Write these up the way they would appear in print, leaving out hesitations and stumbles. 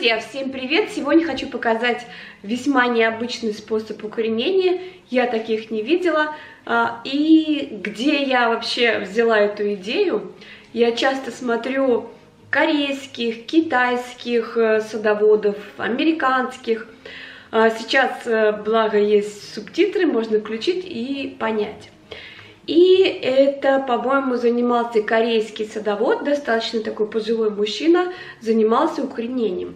Друзья, всем привет! Сегодня хочу показать весьма необычный способ укоренения. Я таких не видела. И где я вообще взяла эту идею? Я часто смотрю корейских, китайских садоводов, американских. Сейчас, благо, есть субтитры, можно включить и понять. И это, по-моему, занимался корейский садовод, достаточно такой пожилой мужчина, занимался укоренением.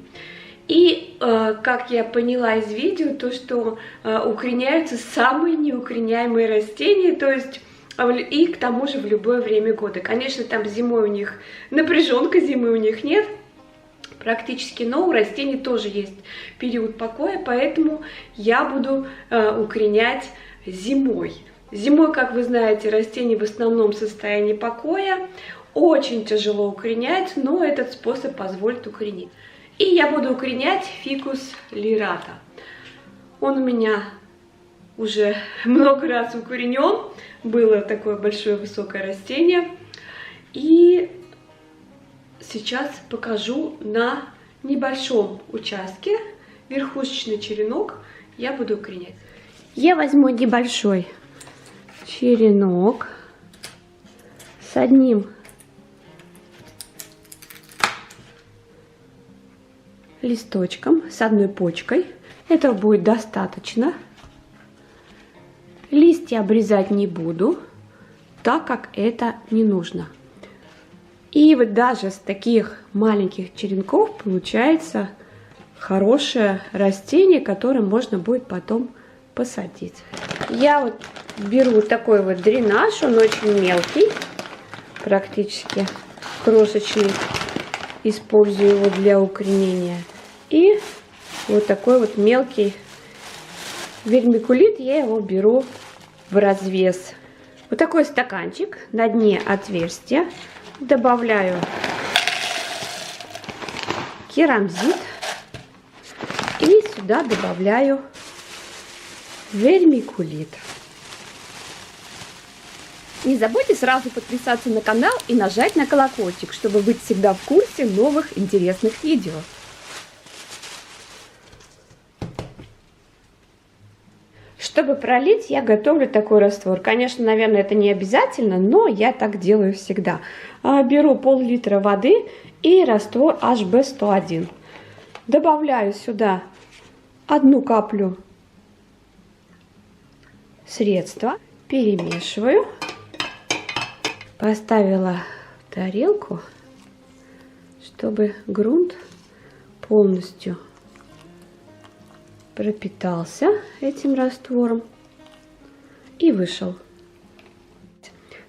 И, как я поняла из видео, то, что укореняются самые неукореняемые растения, то есть и к тому же в любое время года. Конечно, там зимой у них напряженка, зимы у них нет практически, но у растений тоже есть период покоя, поэтому я буду укоренять зимой. Зимой, как вы знаете, растения в основном в состоянии покоя, очень тяжело укоренять, но этот способ позволит укоренить. И я буду укоренять фикус лирата. Он у меня уже много раз укоренен, было такое большое высокое растение. И сейчас покажу на небольшом участке верхушечный черенок я буду укоренять. Я возьму небольшой черенок с одним листочком, с одной почкой. Этого будет достаточно. Листья обрезать не буду, так как это не нужно. И вот даже с таких маленьких черенков получается хорошее растение, которое можно будет потом посадить. Я вот беру такой вот дренаж, он очень мелкий, практически крошечный, использую его для укоренения. И вот такой вот мелкий вермикулит, я его беру в развес. Вот такой стаканчик, на дне отверстие, добавляю керамзит и сюда добавляю вермикулит. Не забудьте сразу подписаться на канал и нажать на колокольчик, чтобы быть всегда в курсе новых интересных видео. Чтобы пролить, я готовлю такой раствор. Конечно, наверное, это не обязательно, но я так делаю всегда. Беру пол-литра воды и раствор HB101. Добавляю сюда одну каплю средства, перемешиваю. Поставила в тарелку, чтобы грунт полностью пропитался этим раствором и вышел.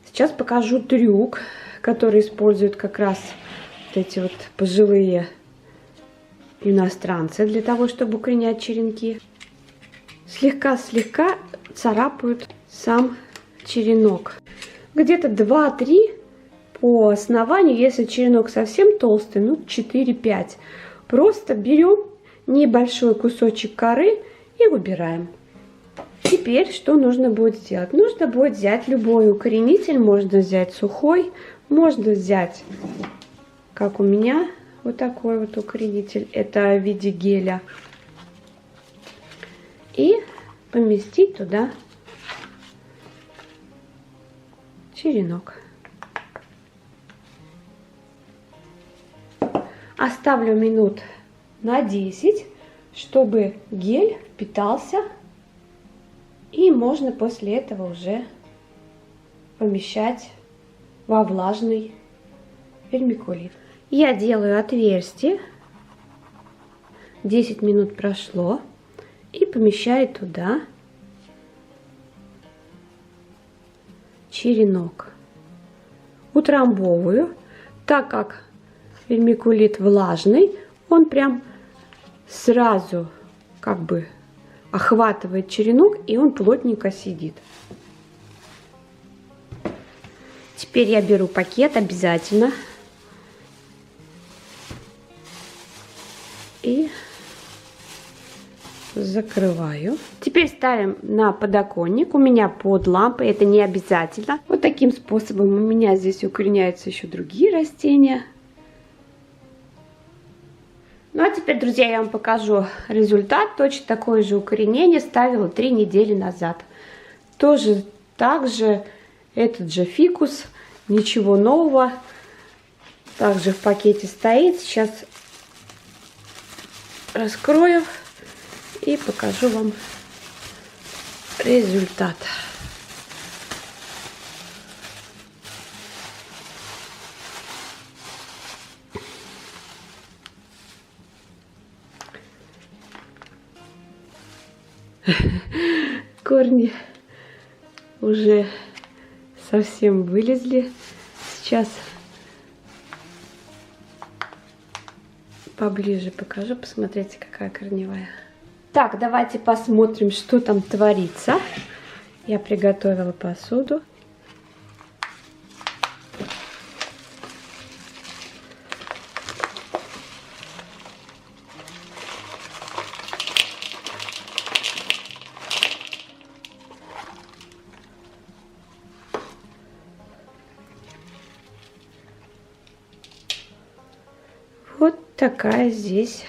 Сейчас покажу трюк, который используют как раз вот эти вот пожилые иностранцы для того, чтобы укоренять черенки. Слегка царапают сам черенок. Где-то 2-3 по основанию, если черенок совсем толстый, ну 4-5. Просто берем небольшой кусочек коры и выбираем. Теперь что нужно будет сделать? Нужно будет взять любой укоренитель, можно взять сухой, можно взять, как у меня, вот такой вот укоренитель, это в виде геля, и поместить туда черенок. Оставлю минут на 10, чтобы гель впитался, и можно после этого уже помещать во влажный вермикулит. Я делаю отверстие, 10 минут прошло, и помещаю туда черенок. Утрамбовываю, так как вермикулит влажный, он прям сразу как бы охватывает черенок, и он плотненько сидит. Теперь я беру пакет обязательно и закрываю. Теперь ставим на подоконник. У меня под лампой, это не обязательно. Вот таким способом у меня здесь укореняются еще другие растения. Ну а теперь, друзья, я вам покажу результат. Точно такое же укоренение ставила 3 недели назад. Тоже так же этот же фикус, ничего нового. Также в пакете стоит. Сейчас раскрою и покажу вам результат. Корни уже совсем вылезли. Сейчас поближе покажу. Посмотрите, какая корневая. Так, давайте посмотрим, что там творится. Я приготовила посуду. Вот такая здесь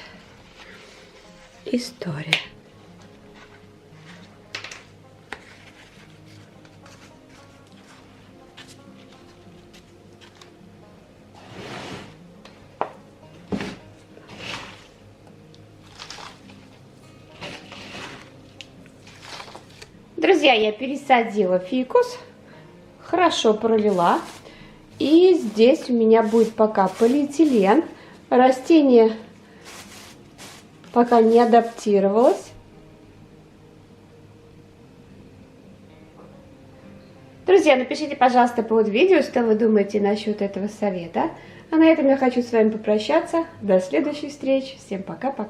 история. Друзья, я пересадила фикус, хорошо пролила. И здесь у меня будет пока полиэтилен. Растение пока не адаптировалось. Друзья, напишите, пожалуйста, под видео, что вы думаете насчет этого совета. А на этом я хочу с вами попрощаться. До следующих встреч. Всем пока-пока.